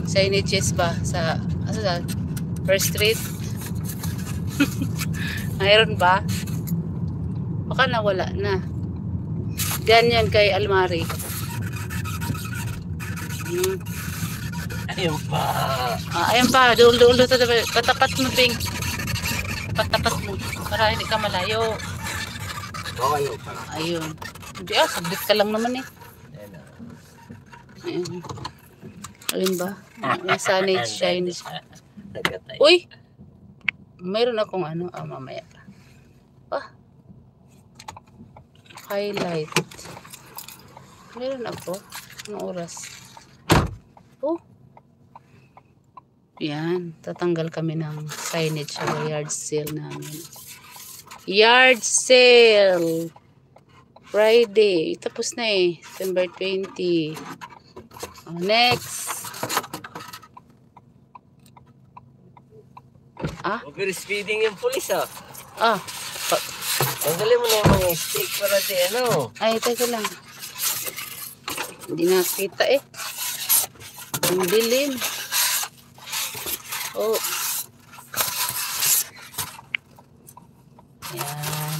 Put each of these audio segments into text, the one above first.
signages ba sa First Street? Mayroon ba? Baka nawala na. Diyan yan kay Almari. Ayun pa. Ayun pa. Doon. Patapat mo, Ping. Patapat mo. Para hindi ka malayo. Okay pa. Ayun. Hindi saglit ka lang naman eh. Ayun. Alin ba? May signage, Chinese. Uy! Mayroon akong ano. Mamaya. Highlight. Mayroon ako. Anong oras? Yan. Tatanggal kami ng signage sa yard sale namin. Yard sale! Friday. Tapos na eh. September 20. Next. Over-speeding yung pulis Ah. Tanggalin mo na yung mga stick para di ano. Ay, teka lang. Hindi nakita eh. Ang dilim. Yan.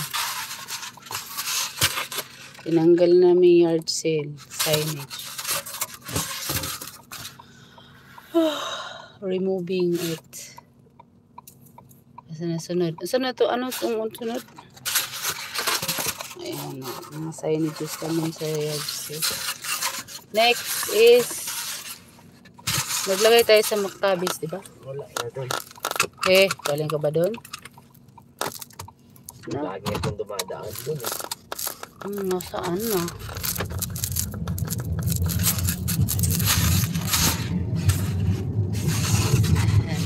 Tinanggal namin yard sale signage. Removing it. Asa na sunod? Asa na to? Ano itong sunod? Ayan na. Mga signages kami sa yard sale. Next is naglagay tayo sa Mactabis, di ba? Wala na doon. Galing ka ba doon? Lagi akong dumadaan doon Nasaan na?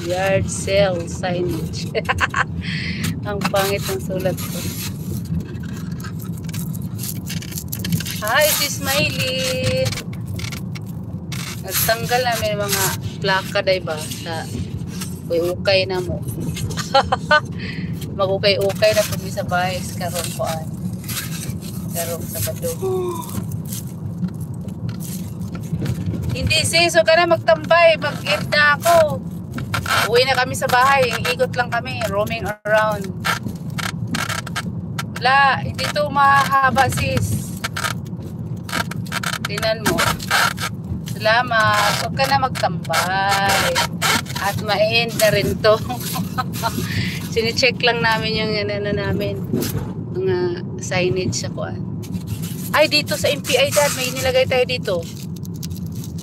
Yard sale signage. Ang pangit ng sulat ko. Hi, si Smiley. Nagtanggal namin mga plaka, diba? Sa ukay na mo. Magukay-ukay na kami sa bahay. Karong koan. Karong sa badong. Hindi sis, so ka na magtambay. Mag-get na ako. Uwi na kami sa bahay. Ikot lang kami. Roaming around. Wala. Hindi to mahaba sis. Tinan mo. Salamat. Huwag ka na magtambay. At ma-end na rin to. Sine-check lang namin yung ano namin. Mga signage sa kuan. Ay, dito sa MPI dad. May nilagay tayo dito.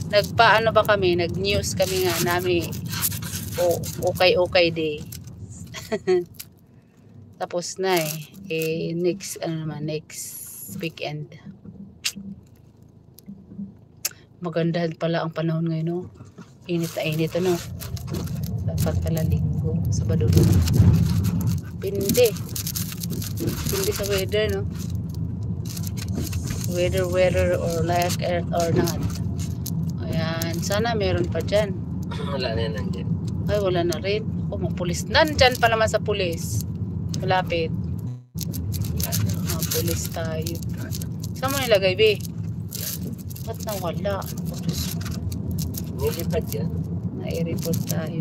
Nagpaano ba kami? Nag-news kami nga namin. Okay day. Tapos na eh. Next weekend. Maganda pala ang panahon ngayon, no? Init na init, ano? Dapat pala linggo. Sabado. Pindi sa weather, no? Weather or like earth or not. Ayan. Sana meron pa dyan. Wala na nandiyan. Ay, wala na rin. Mapulis. Nandyan pa naman sa pulis. Malapit. Pulis tayo. Saan mo nilagay, be? Ba't nawala? Nilipad yan. Na-i-report tayo.